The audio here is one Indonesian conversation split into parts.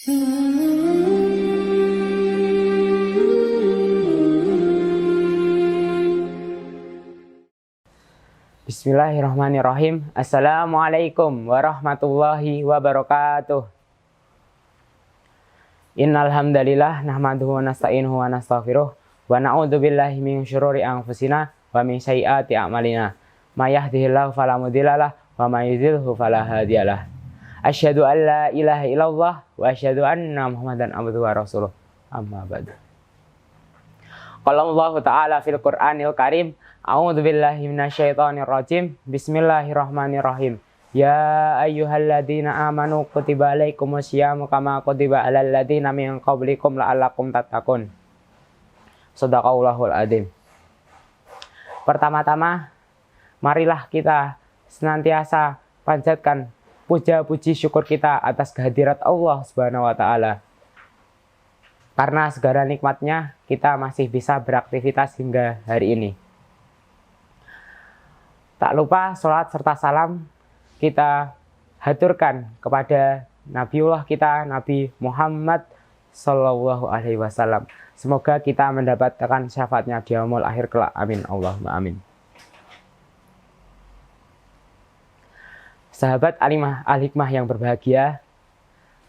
Bismillahirrahmanirrahim. Assalamualaikum warahmatullahi wabarakatuh. Innal hamdalillah nahmaduhu wa nasta'inuhu wa nastaghfiruh wa na'udzu billahi min syururi anfusina wa min sayyiati a'malina. May yahdihillahu fala mudhillalah wa may yudhlilhu fala hadiyalah. Asyhadu an la ilaha illallah wa asyhadu anna Muhammadan abduhu wa rasuluh. Amma ba'du. Qala Allah Ta'ala fil Qur'anil Karim, a'udzu billahi minasyaitonir rajim. Bismillahirrahmanirrahim. Ya ayyuhalladzina amanu kutiba alaikumus syamu kama kutiba alal ladzina min qablikum la'allakum tattaqun. Shadaqallahul adzim. Pertama-tama, marilah kita senantiasa panjatkan puja puji syukur kita atas kehadirat Allah Subhanahu wa taala. Karena segala nikmatnya kita masih bisa beraktivitas hingga hari ini. Tak lupa sholat serta salam kita haturkan kepada Nabiullah kita, Nabi Muhammad Sallallahu Alaihi Wasallam. Semoga kita mendapatkan syafaatnya di yaumul akhir kelak. Amin. Allahumma amin. Sahabat Al-Hikmah yang berbahagia,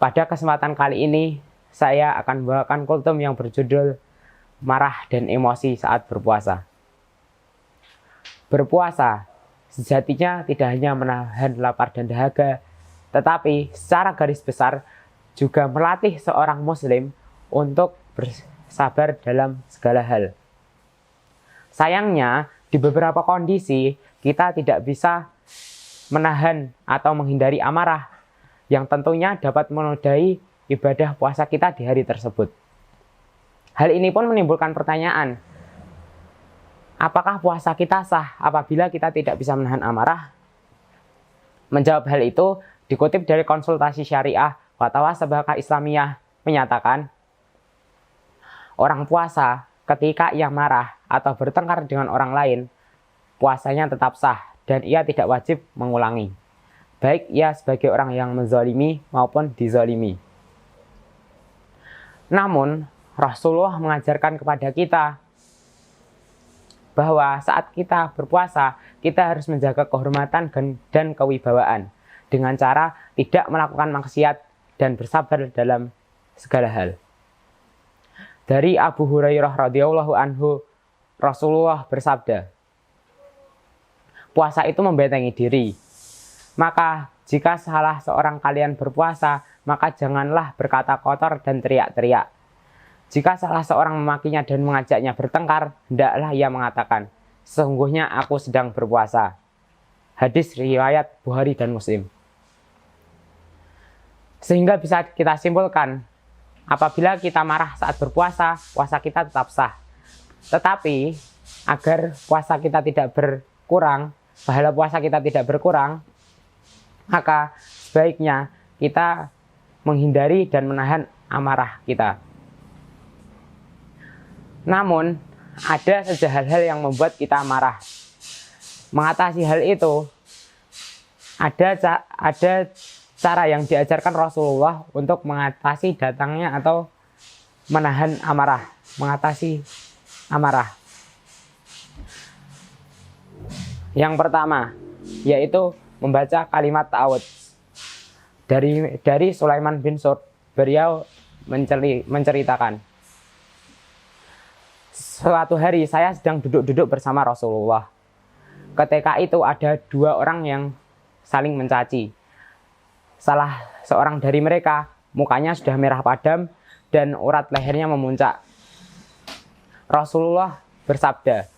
pada kesempatan kali ini saya akan membawakan kultum yang berjudul Marah dan Emosi Saat Berpuasa. Berpuasa sejatinya tidak hanya menahan lapar dan dahaga, tetapi secara garis besar juga melatih seorang muslim untuk bersabar dalam segala hal. Sayangnya, di beberapa kondisi kita tidak bisa menahan atau menghindari amarah yang tentunya dapat menodai ibadah puasa kita di hari tersebut. Hal ini pun menimbulkan pertanyaan, apakah puasa kita sah apabila kita tidak bisa menahan amarah? Menjawab hal itu dikutip dari Konsultasi Syariah Fatwa Sabaqah Islamiyah menyatakan, orang puasa ketika ia marah atau bertengkar dengan orang lain, puasanya tetap sah dan ia tidak wajib mengulangi, baik ia sebagai orang yang menzalimi maupun dizalimi. Namun, Rasulullah mengajarkan kepada kita bahwa saat kita berpuasa, kita harus menjaga kehormatan dan kewibawaan dengan cara tidak melakukan maksiat dan bersabar dalam segala hal. Dari Abu Hurairah radhiyallahu anhu, Rasulullah bersabda, puasa itu membentengi diri. Maka jika salah seorang kalian berpuasa, maka janganlah berkata kotor dan teriak-teriak. Jika salah seorang memakinya dan mengajaknya bertengkar, hendaklah ia mengatakan, sesungguhnya aku sedang berpuasa. Hadis riwayat Bukhari dan Muslim. Sehingga bisa kita simpulkan, apabila kita marah saat berpuasa, puasa kita tetap sah. Tetapi, agar puasa kita tidak berkurang, pahala puasa kita tidak berkurang, maka sebaiknya kita menghindari dan menahan amarah kita. Namun, ada saja hal-hal yang membuat kita marah. Mengatasi hal itu, ada cara yang diajarkan Rasulullah untuk mengatasi datangnya atau menahan amarah, mengatasi amarah. Yang pertama, yaitu membaca kalimat ta'awudz. Dari Sulaiman bin Surd, beliau menceritakan, suatu hari saya sedang duduk-duduk bersama Rasulullah. Ketika itu ada dua orang yang saling mencaci. Salah seorang dari mereka mukanya sudah merah padam dan urat lehernya memuncak. Rasulullah bersabda,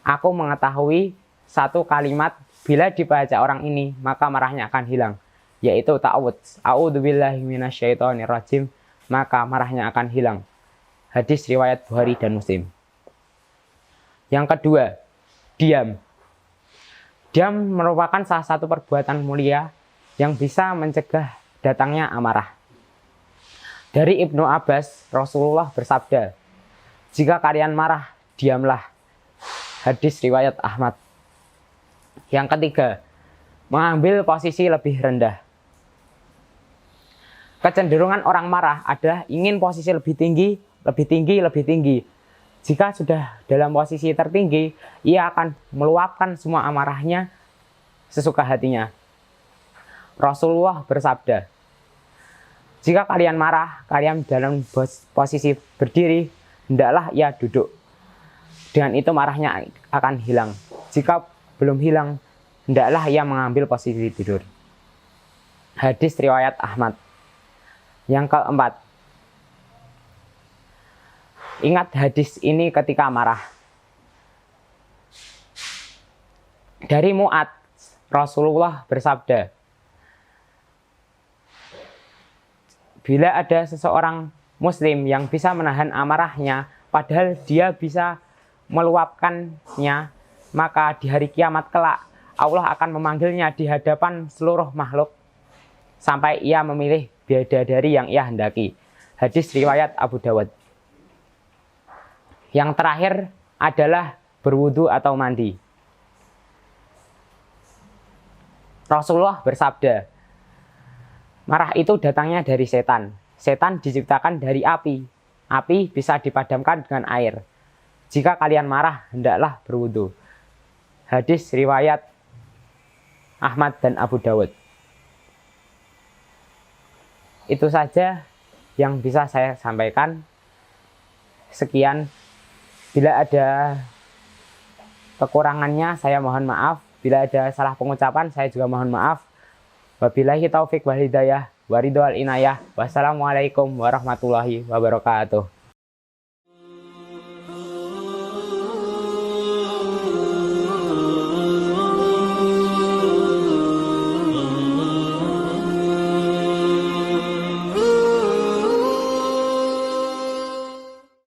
aku mengetahui satu kalimat bila dibaca orang ini maka marahnya akan hilang, yaitu ta'awudz. A'udzubillahi minasyaitonirrajim, maka marahnya akan hilang. Hadis riwayat Bukhari dan Muslim. Yang kedua, diam. Diam merupakan salah satu perbuatan mulia yang bisa mencegah datangnya amarah. Dari Ibnu Abbas, Rasulullah bersabda, jika kalian marah, diamlah. Hadis riwayat Ahmad. Yang ketiga, mengambil posisi lebih rendah. Kecenderungan orang marah adalah ingin posisi lebih tinggi, lebih tinggi, lebih tinggi. Jika sudah dalam posisi tertinggi, ia akan meluapkan semua amarahnya sesuka hatinya. Rasulullah bersabda, jika kalian marah, kalian dalam posisi berdiri, hendaklah ia duduk. Dengan itu marahnya akan hilang. Jika belum hilang, hendaklah ia mengambil posisi tidur. Hadis riwayat Ahmad. Yang keempat, ingat hadis ini ketika marah. Dari Mu'ad, Rasulullah bersabda, bila ada seseorang muslim yang bisa menahan amarahnya, padahal dia bisa meluapkannya, maka di hari kiamat kelak, Allah akan memanggilnya di hadapan seluruh makhluk, sampai ia memilih bidadari yang ia hendaki. Hadis riwayat Abu Dawud. Yang terakhir adalah berwudu atau mandi. Rasulullah bersabda, marah itu datangnya dari setan. Setan diciptakan dari api. Api bisa dipadamkan dengan air. Jika kalian marah, hendaklah berwudu. Hadis riwayat Ahmad dan Abu Dawud. Itu saja yang bisa saya sampaikan. Sekian. Bila ada kekurangannya, saya mohon maaf. Bila ada salah pengucapan, saya juga mohon maaf. Wabillahi taufik wal hidayah, waridul inayah. Wassalamualaikum warahmatullahi wabarakatuh.